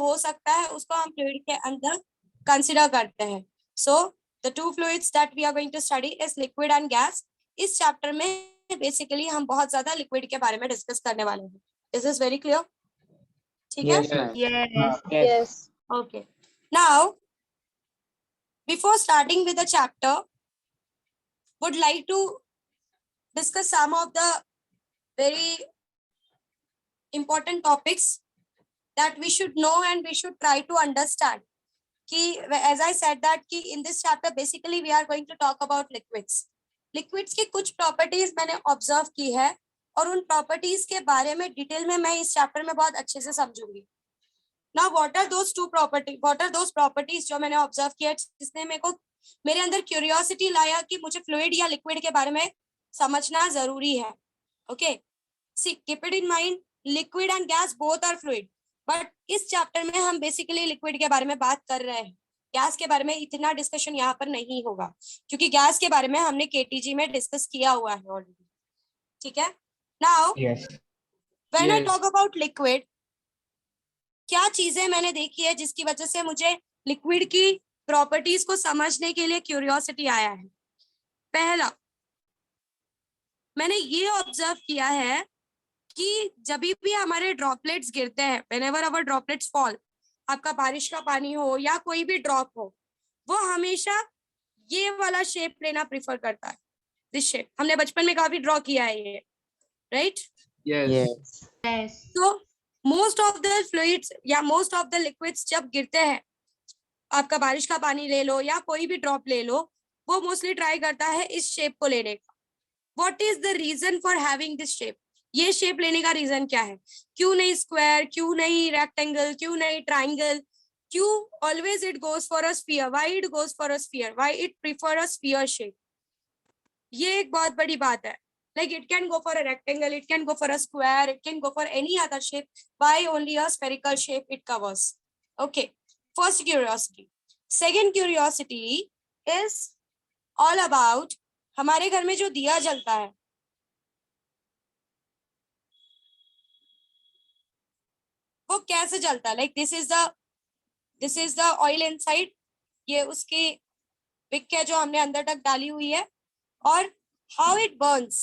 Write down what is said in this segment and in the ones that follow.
हो सकता है उसको हम फ्लूइड के अंदर कंसिडर करते हैं. So the two fluids that we are going to study is liquid and gas. इस चैप्टर में बेसिकली हम बहुत ज्यादा लिक्विड के बारे में डिस्कस करने वाले हैं. Is this very clear? ठीक है. Yes. Okay. Now, before starting with the chapter, would like to discuss some of the very important topics that we should know and we should try to understand. As I said that in this chapter basically we are going to talk about liquids. Liquids की कुछ properties मैंने observe की है और उन properties के बारे में डिटेल में मैं इस chapter में बहुत अच्छे से समझूंगी. Now what are those properties जो मैंने observe किया जिसने मेरे अंदर curiosity लाया कि मुझे fluid या liquid के बारे में समझना जरूरी है. Okay, see, keep it in mind, liquid and gas both are fluid. But इस चैप्टर में हम बेसिकली लिक्विड के बारे में बात कर रहे हैं. गैस के बारे में इतना डिस्कशन यहाँ पर नहीं होगा क्योंकि गैस के बारे में हमने केटीजी में डिस्कस किया हुआ है ऑलरेडी. ठीक है. Now when I talk about liquid, क्या चीजें मैंने देखी है जिसकी वजह से मुझे लिक्विड की प्रॉपर्टीज को समझने के लिए क्यूरियोसिटी आया है. पहला, मैंने ये ऑब्जर्व किया है कि जब भी हमारे ड्रॉपलेट्स गिरते हैं, व्हेनेवर आवर ड्रॉपलेट्स फॉल, आपका बारिश का पानी हो या कोई भी ड्रॉप हो, वो हमेशा ये वाला शेप लेना प्रेफर करता है. दिस शेप हमने बचपन में काफी ड्रॉ किया है ये, राइट? Yes. तो मोस्ट ऑफ द फ्लूइड्स या मोस्ट ऑफ द लिक्विड्स जब गिरते हैं, आपका बारिश का पानी ले लो या कोई भी ड्रॉप ले लो, वो मोस्टली ट्राई करता है इस शेप को लेने का. What is the reason for having this shape? ये शेप लेने का रीजन क्या है? क्यों नहीं स्क्वायर, क्यों नहीं रेक्टेंगल, क्यों नहीं ट्राइंगल, क्यों always it goes for a sphere? Why it goes for a sphere? Why it prefer a sphere shape? ये एक बहुत बड़ी बात है. Like it can go for a rectangle, it can go for a square, it can go for any other shape. Why only a spherical shape it covers? Okay, first curiosity. Second curiosity is all about हमारे घर में जो दिया जलता है, वो कैसे जलता है? Like this is the oil inside. ये उसकी wick है जो हमने अंदर तक डाली हुई है. और how it burns,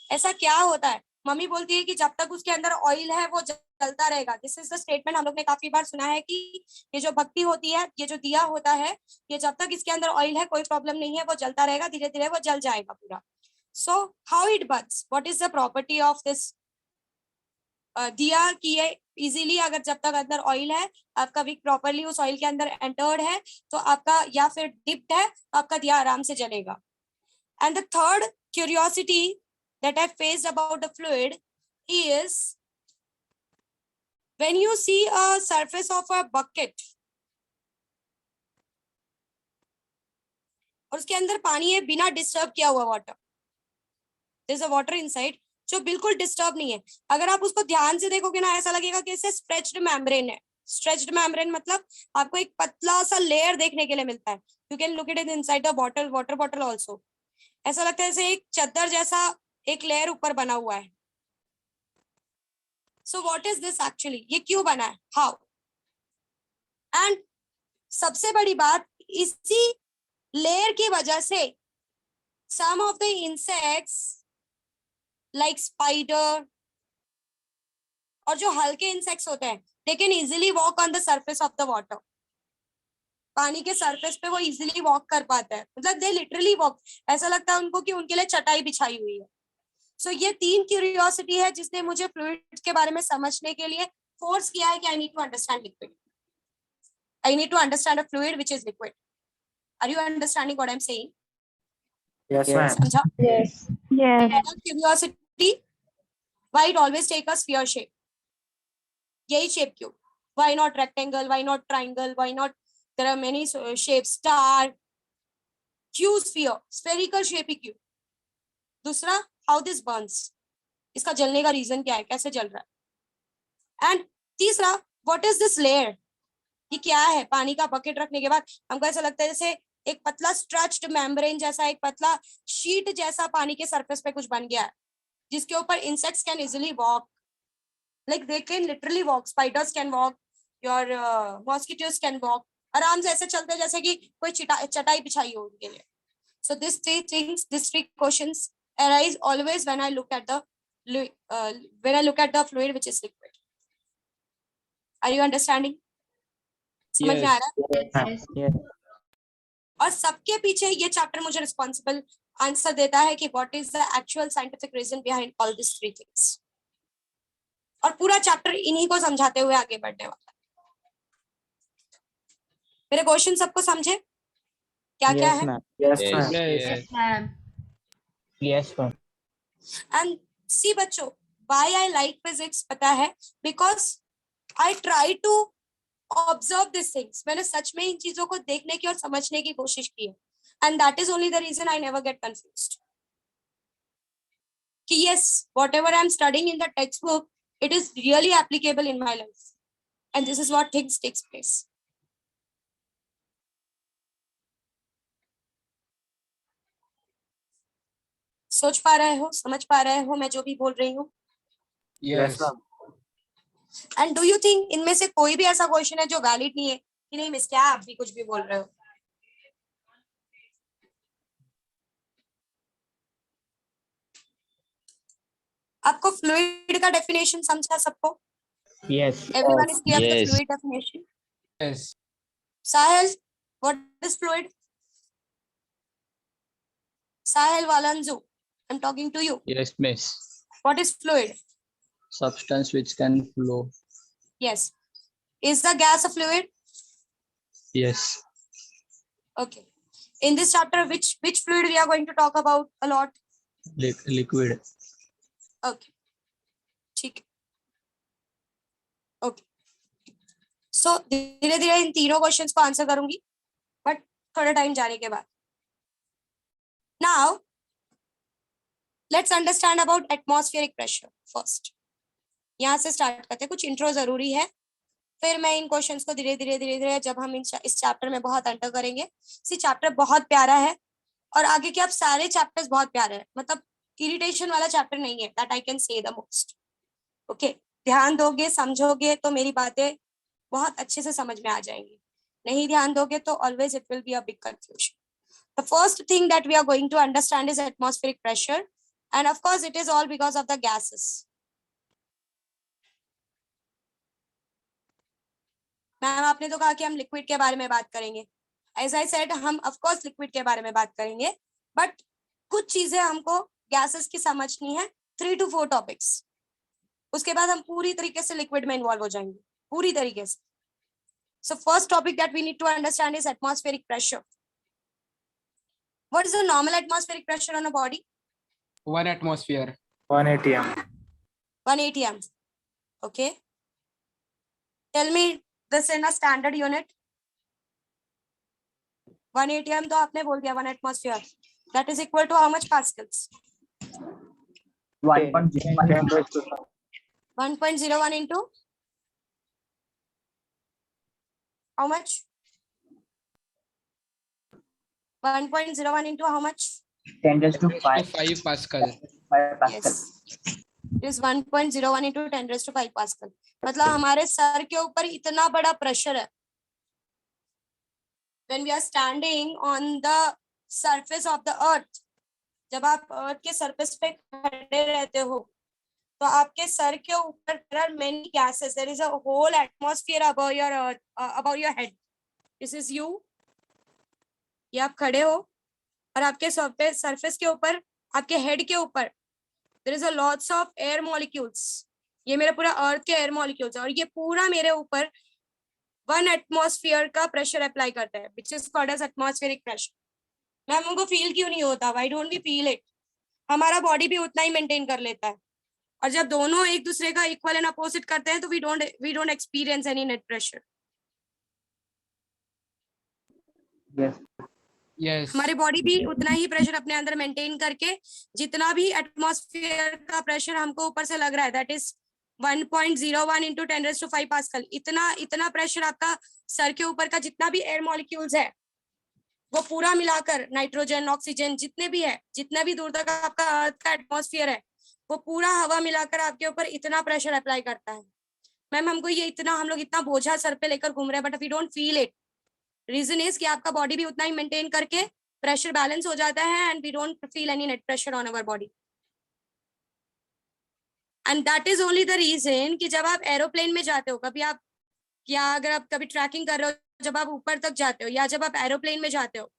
ऐसा क्या होता है? मम्मी बोलती है कि जब तक उसके अंदर ऑयल है वो जलता रहेगा. दिस इज द स्टेटमेंट हम लोग ने काफी बार सुना है कि ये जो भक्ति होती है, ये जो दिया होता है, ये जब तक इसके अंदर ऑयल है कोई प्रॉब्लम नहीं है, वो जलता रहेगा, धीरे धीरे वो जल जाएगा पूरा. So how it Burns, what is the property of this दिया कि ये इजीली, अगर जब तक अंदर ऑयल है, आपका विक प्रॉपरली उस ऑयल के अंदर एंटर्ड है, तो आपका या फिर डिप्ड है, आपका दिया आराम से जलेगा. And the third curiosity that I faced about the fluid is when you see a surface of a bucket और उसके अंदर पानी है बिना डिस्टर्ब किया हुआ water, there is a water inside जो बिल्कुल डिस्टर्ब नहीं है. अगर आप उसको ध्यान से देखोगे ना, ऐसा लगेगा कि इसे स्ट्रेच्ड मेम्ब्रेन है. स्ट्रेच्ड मेम्ब्रेन मतलब आपको एक पतला सा लेयर देखने के लिए मिलता है. You can look it inside the bottle, water bottle also. ऐसा लगता है जैसे एक चद्दर जैसा एक लेयर ऊपर बना हुआ है. So what is this actually? ये क्यों बना है? हाउ? एंड सबसे बड़ी बात, इसी लेयर की वजह से some of the insects like spider और जो हल्के इंसेक्ट्स होते हैं, they can easily walk on the surface of the water. पानी के सरफेस पे वो इजीली वॉक कर पाते हैं, मतलब दे लिटरली वॉक. ऐसा लगता है उनको कि उनके लिए चटाई बिछाई हुई है. सो ये तीन क्यूरियोसिटी है जिसने मुझे फ्लूइड के बारे में समझने के लिए फोर्स किया है कि I need to understand liquid. I need to understand a fluid which is liquid. Are you understanding what I am saying? Yes, ma'am. समझा? Yes. Curiosity, why it always take a sphere shape. यही shape क्यों? Why not rectangle, why not triangle, why not, there are many shapes, star, क्यों sphere, spherical shape ही क्यों? दूसरा, how this Burns, इसका जलने का रीजन क्या है, कैसे जल रहा है? एंड तीसरा, व्हाट इज दिस लेयर, ये क्या है? पानी का बकेट रखने के बाद हमको ऐसा लगता है जैसे एक पतला स्ट्रेच्ड मेम्ब्रेन जैसा, एक पतला शीट जैसा पानी के सरफेस पे कुछ बन गया है जिसके ऊपर insects can easily walk. Like they can literally walk. Spiders can walk. Your mosquitoes can walk. आराम से ऐसे चलते हैं जैसे कि कोई चटाई बिछाई हो उनके लिए. So these three things, these three questions arise always when I look at the fluid which is liquid. Are you understanding? समझ में आ रहा है? Yes. और सबके पीछे ये चैप्टर मुझे रिस्पॉन्सिबल आंसर देता है कि what is the actual scientific reason behind all this three things. और पूरा चैप्टर इन्हीं को समझाते हुए आगे बढ़ने वाला है. मेरे क्वेश्चन सबको समझे? क्या क्या है? Yes, Yes. ma'am. Yes. Yes, ma'am. Yes, ma'am. And see बच्चों, व्हाई आई लाइक फिजिक्स पता है? Because I try to observe this things. मैंने सच में इन चीजों को देखने की और समझने की कोशिश की है. And that is only the reason I never get confused. कि yes, whatever I'm studying in the textbook, it is really applicable in my life. And this is what things takes place. सोच पा रहे हो, समझ पा रहे हो मैं जो भी बोल रही हूँ? Yes, ma'am. And do you think इनमें से कोई भी ऐसा क्वेश्चन है जो वैलिड नहीं है कि नहीं मिस क्या आप भी कुछ भी बोल रहे हो? आपको फ्लूइड का डेफिनेशन समझा सबको? Yes. Everyone is clear with the Yes. fluid definition? Yes. Sahil, what is fluid? Sahil Walanzu, I'm talking to you. Yes, miss. What is fluid? Substance which can flow. Yes. Is the gas a fluid? Yes. Okay. In this chapter, which fluid we are going to talk about a lot? Liquid. Okay. ठीक है. Okay. So धीरे धीरे इन तीनों questions को answer करूंगी, but थोड़ा time जाने के बाद. Now let's understand about atmospheric pressure first. यहाँ से स्टार्ट करते हैं. कुछ इंट्रो जरूरी है, फिर मैं इन क्वेश्चंस को धीरे धीरे जब हम इस चैप्टर में बहुत अंडर करेंगे. सी चैप्टर बहुत प्यारा है और आगे के आप सारे चैप्टर्स बहुत प्यारे हैं. मतलब इरिटेशन वाला चैप्टर नहीं है. That I can say the most. Okay, ध्यान दोगे, समझोगे तो मेरी बातें बहुत अच्छे से समझ में आ जाएंगी. नहीं ध्यान दोगे तो always it will be a big confusion. The first thing that we are going to understand is atmospheric pressure, and of course it is all because of the gases. Ma'am आपने तो कहा कि हम लिक्विड के बारे में बात करेंगे. As I said, हम of course लिक्विड के बारे में बात करेंगे, बट कुछ चीजें हमको गैसेस की समझनी है. 3 to 4 टॉपिक्स. उसके बाद हम पूरी तरीके से लिक्विड में इन्वॉल्व हो जाएंगे, पूरी तरीके से. So first topic that we need to understand is atmospheric pressure. What is the normal atmospheric pressure on a body? 1 atmosphere. 1 ATM. 1 atm. Okay. Tell me this in a standard unit. 1 atm तो आपने बोल दिया 1 atmosphere. That is equal to how much pascals? 1.01. 1.01 into how much? 1.01 into how much? 10 raised to 5 5. Pascal. 5 Pascal. Yes. It is 1.01 into 10 raised to 5 Pascal. मतलब हमारे sir के ऊपर इतना बड़ा प्रेशर है. When we are standing on the surface of the earth, जब आप अर्थ के सरफेस पे खड़े रहते हो तो आपके सर के ऊपर there are many gases. There is a whole atmosphere above your earth, above your head. This is you. ये आप खड़े हो और आपके सरफेस के ऊपर, आपके हेड के ऊपर there is a lots of air molecules. ये मेरा पूरा अर्थ के एयर मॉलिक्यूल्स है और ये पूरा मेरे ऊपर 1 एटमॉस्फेयर का प्रेशर अप्लाई करता है, which is called as atmospheric pressure. Ma'am उनको फील क्यों नहीं होता? Why don't we feel it? हमारा बॉडी भी उतना ही मेंटेन कर लेता है और जब दोनों एक दूसरे का इक्वल एंड अपोजिट करते हैं तो we don't experience any net pressure. Yes. Yes. हमारी बॉडी भी उतना ही प्रेशर अपने अंदर मेंटेन करके, जितना भी एटमॉस्फेयर का प्रेशर हमको ऊपर से लग रहा है, that is 1.01 into 10 raised to 5 pascal. इतना प्रेशर आपका सर के ऊपर का जितना भी एयर मॉलिक्यूल्स है वो पूरा मिलाकर, नाइट्रोजन, ऑक्सीजन जितने भी है, जितना भी दूर तक आपका अर्थ का एटमॉस्फेयर है, वो पूरा हवा मिलाकर आपके ऊपर इतना प्रेशर अप्लाई करता है। मैम हमको ये इतना, हम लोग इतना बोझा सर पे लेकर घूम रहे हैं, but we don't feel it. Reason is कि आपका बॉडी भी उतना ही मेंटेन करके प्रेशर बैलेंस हो जाता है and we don't feel any net pressure on our body. And that is only the reason कि जब आप एरोप्लेन में जाते हो, कभी आप, या अगर आप कभी ट्रैकिंग कर रहे हो, जब आप ऊपर तक जाते हो या जब आप एरोप्लेन में जाते हो,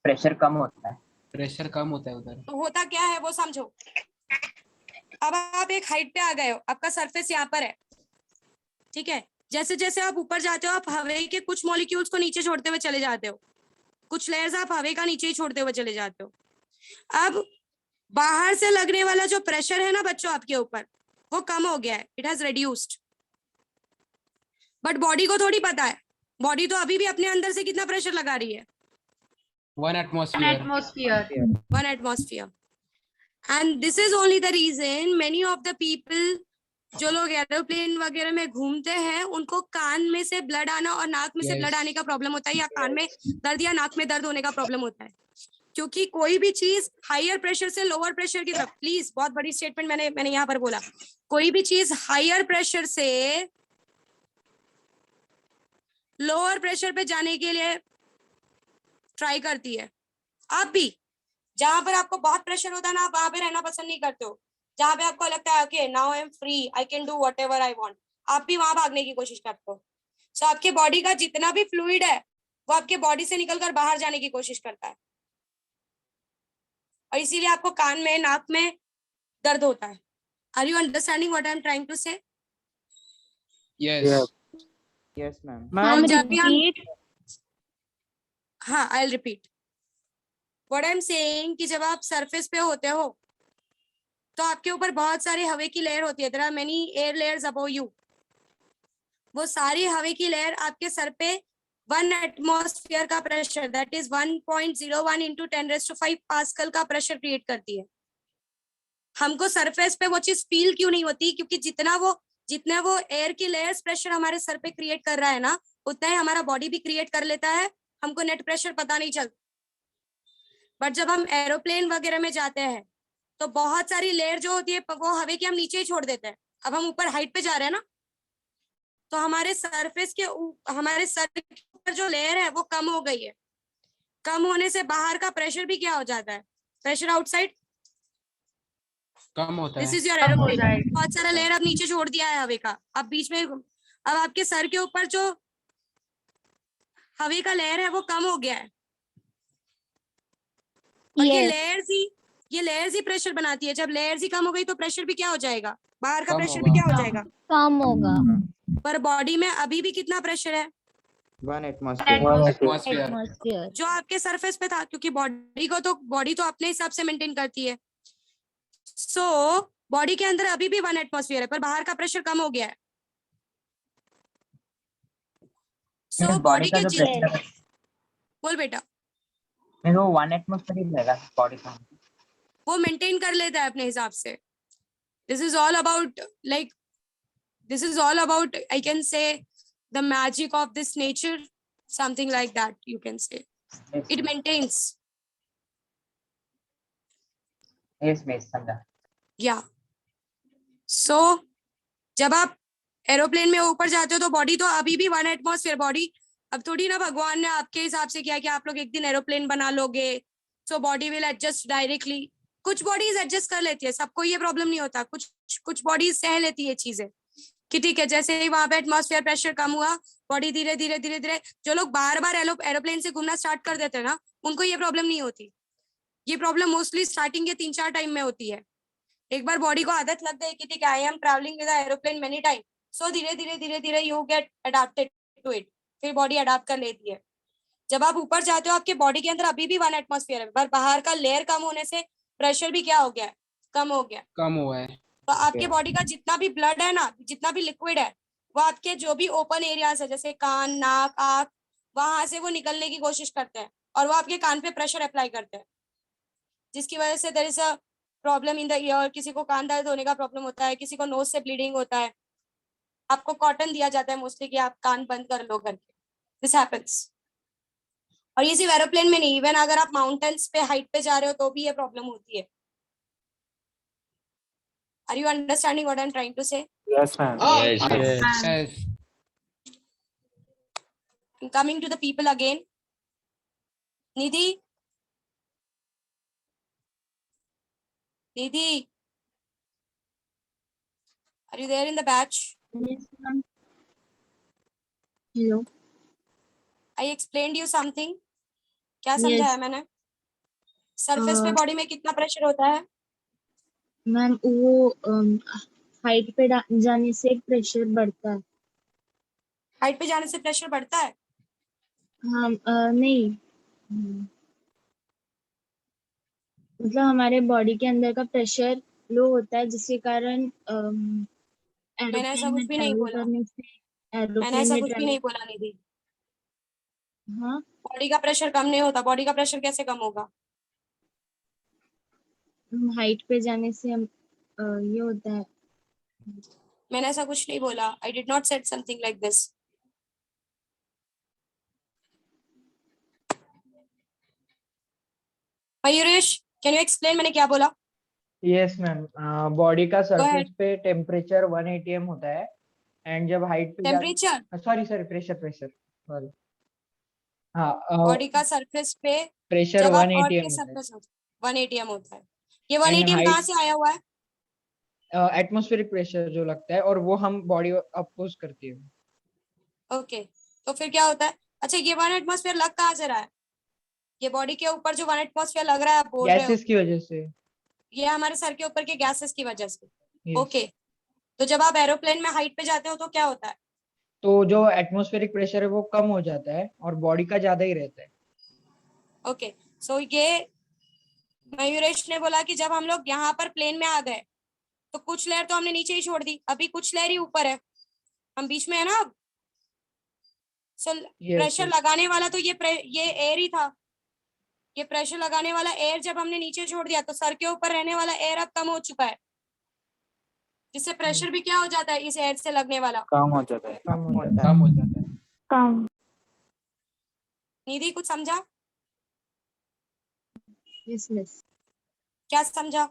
प्रेशर कम होता है। प्रेशर कम होता है उधर। तो होता क्या है वो समझो। अब आप एक हाइट पे आ गए हो, आपका सरफेस यहाँ पर है, ठीक है। जैसे जैसे आप ऊपर जाते हो, आप हवा के कुछ मॉलिक्यूल्स को नीचे छोड़ते हुए चले जाते हो, कुछ लेयर्स आप हवा का नीचे ही छोड़ते हुए चले जाते हो। अब बाहर से लगने वाला जो प्रेशर है ना बच्चों आपके ऊपर, वो कम हो गया है, it has reduced. But body को थोड़ी पता है, बॉडी तो अभी भी अपने अंदर से कितना प्रेशर लगा रही है, 1 atmosphere. one atmosphere. And this is only the reason many of the people जो लोग एरोप्लेन वगैरह में घूमते हैं, उनको कान में से ब्लड आना और नाक में से Yes. ब्लड आने का प्रॉब्लम होता है, या कान में दर्द या नाक में दर्द होने का प्रॉब्लम होता है। क्योंकि कोई भी चीज हायर प्रेशर से लोअर प्रेशर की तरफ, प्लीज बहुत बड़ी स्टेटमेंट मैंने यहाँ पर बोला, कोई भी चीज हायर प्रेशर से लोअर प्रेशर पे जाने के लिए ट्राई करती है। आप भी जहां पर आपको बहुत प्रेशर होता है ना, आप वहां पे रहना पसंद नहीं करते हो। जहां पे आपको लगता है okay now I am free, I can do whatever I want, आप भी वहां भागने की कोशिश करते हो। सो आपके बॉडी का जितना भी फ्लूइड है वो आपके बॉडी से निकलकर बाहर जाने की कोशिश करता है, और इसीलिए आपको कान में नाक में दर्द होता है। Are you understanding what I am trying to say? Yes. Yes ma'am. Ma'am, जब भी हम, repeat. हाँ I will repeat what I am saying कि जब आप सरफेस पे होते हो तो आपके ऊपर बहुत सारी हवा की लेयर होती है, there are many air layers above you. वो सारी हवा की लेयर आपके सर पे 1 एटमॉस्फेयर का pressure, that is 1.01 into 10⁵ pascal का प्रेशर क्रिएट करती है। हमको सरफेस पे वो चीज फील क्यों नहीं होती? क्योंकि जितना वो एयर की लेयर्स प्रेशर हमारे सर पे क्रिएट कर रहा है ना, उतना ही हमारा बॉडी भी क्रिएट कर लेता है, हमको नेट प्रेशर पता नहीं चलता। बट जब हम एरोप्लेन वगैरह में जाते हैं तो बहुत सारी लेयर जो होती है वो हवा की हम नीचे ही छोड़ देते हैं। अब हम ऊपर हाइट पे जा रहे हैं ना, तो हमारे सरफेस के हमारे सर के ऊपर जो लेयर है वो कम हो गई है। कम होने से बाहर का प्रेशर भी क्या हो जाता है? प्रेशर आउटसाइड, कम होता दिस है। Is your aeroplane. बहुत सारा लेयर अब नीचे छोड़ दिया है हवा का, अब बीच में, अब आपके सर के ऊपर जो हवा का लेयर है वो कम हो गया है, और ये लेयर्स ही प्रेशर बनाती है। जब लेयर्स ही कम हो गई तो प्रेशर भी क्या हो जाएगा? बाहर का कम प्रेशर होगा। भी क्या हो जाएगा? कम होगा। पर बॉडी में अभी भी कितना प्रेशर है? 1 एटमॉस्फेयर। Atmosphere. जो आपके सरफेस पे था, क्योंकि बॉडी तो अपने हिसाब से मेंटेन करती है। सो बॉडी के अंदर अभी भी 1 एटमॉस्फेयर है, पर बाहर का प्रेशर कम हो गया है। सो बॉडी के प्रेशर बोल बेटा, वो 1 एटमॉस्फेयर ही रहेगा बॉडी का। वो मेंटेन कर लेता है अपने हिसाब से। This is all about I can say the magic of this nature, something like that you can say. It maintains, yes miss समझा। या सो जब आप एरोप्लेन में ऊपर जाते हो तो बॉडी तो अभी भी 1 एटमॉस्फेयर बॉडी। अब थोड़ी ना भगवान ने आपके हिसाब से किया कि आप लोग एक दिन एरोप्लेन बना लोगे, so body will adjust directly. कुछ बॉडीज एडजस्ट कर लेती है, सबको ये प्रॉब्लम नहीं होता। कुछ बॉडीज सह लेती है चीजें कि ठीक है, जैसे ही वहां पे एटमॉस्फेयर प्रेशर कम हुआ, बॉडी धीरे धीरे जो लोग बार बार एरोप्लेन से घूमना स्टार्ट कर देते हैं ना, उनको ये प्रॉब्लम नहीं होती। ये प्रॉब्लम मोस्टली स्टार्टिंग के 3-4 टाइम में होती है। एक बार बॉडी को आदत लग गई कि ठीक है I am travelling with aeroplane many time, so धीरे धीरे you get adapted to it, फिर बॉडी अडैप्ट कर लेती है। जब आप ऊपर जाते हो आपके बॉडी के अंदर अभी भी 1 एटमॉस्फेयर है, पर बाहर का लेयर कम होने से प्रेशर भी क्या हो गया? कम हो गया। कम हुआ है। तो आपके बॉडी का जितना भी ब्लड है ना, जितना भी लिक्विड है, वो आपके जो भी ओपन एरियाज है जैसे कान, नाक, आंख, वहां से वो निकलने की कोशिश करते हैं और वो आपके कान पे प्रेशर अप्लाई करते हैं, जिसकी वजह से there is a problem in the ear. किसी को कान दर्द होने का प्रॉब्लम होता है, किसी को नोज से ब्लीडिंग होता है। आपको कॉटन दिया जाता है मोस्टली कि आप कान बंद कर लो करके। This happens. और ये सिर्फ एरोप्लेन में नहीं, इवन अगर आप माउंटेन्स पे हाइट पे जा रहे हो तो भी ये प्रॉब्लम होती है। Are you understanding what I'm trying to say? Yes, ma'am. Yes. Yes. I'm coming to the people again. Nidhi. Nidhi. Are you there in the batch? Yes, ma'am. Hello. I explained you something. क्या समझाया Yes. मैंने? Surface पे body में कितना pressure होता है? Ma'am वो height पे जाने से प्रेशर बढ़ता है. हाइट पे जाने से प्रेशर बढ़ता है? हाँ नहीं मतलब हमारे बॉडी के अंदर का प्रेशर लो होता है जिसके कारण मैंने ऐसा एरोप्लेन कुछ में भी नहीं ट्रैवल बोला. करने से मैंने एरोप्लेन ऐसा में कुछ भी ट्रैवल नहीं बोला निधि. हाँ बॉडी का प्रेशर कम नहीं होता. बॉडी का प्रेशर कैसे कम होगा? हाइट पे जाने से हम ये होता है. मैंने ऐसा कुछ नहीं बोला. I did not said something like this. Mayuresh, can you explain मैंने क्या बोला? Yes ma'am. बॉडी का Go सरफेस ahead. पे टेम्परेचर 1 atm होता है एंड जब हाइट पे Temperature. Sorry pressure sorry. हाँ बॉडी का सरफेस पे प्रेशर जब आप 1 अर्थ के atm होता सरफेस 1 atm होता है. ये 1 And atm height- कहाँ से आया हुआ है? है एटमॉस्फेरिक प्रेशर जो लगता है और वो हम बॉडी अपोज करती है. ओके, तो फिर क्या होता है? अच्छा, ये 1 एटमॉस्फेयर लग कहाँ से रहा है? ये बॉडी के ऊपर जो 1 एटमॉस्फेयर लग रहा है, आप बोल रहे हो, गैसेस की वजह से. ये हमारे सर के ऊपर के गैसेस की वजह से. Yes. ओके, तो जब आप एरोप्लेन में हाइट पे जाते हो तो क्या होता है? तो जो एटमॉस्फेरिक प्रेशर है वो कम हो जाता है और बॉडी का ज्यादा ही रहता है. ओके, सो ये मयूरेश ने बोला कि जब हम लोग यहाँ पर प्लेन में आ गए तो कुछ लेयर तो हमने नीचे ही छोड़ दी, अभी कुछ लेयर ही ऊपर है, हम बीच में है ना अब. सो प्रेशर लगाने वाला तो ये एयर ही था. ये प्रेशर लगाने वाला एयर जब हमने नीचे छोड़ दिया तो सर के ऊपर रहने वाला एयर अब कम हो चुका है, जिससे प्रेशर भी क्या हो जाता है इस एयर से लगने वाला. कम हो जाता है. कम हो जाता है. कम हो जाता है. निधि कुछ समझा? Yes miss. क्या समझा?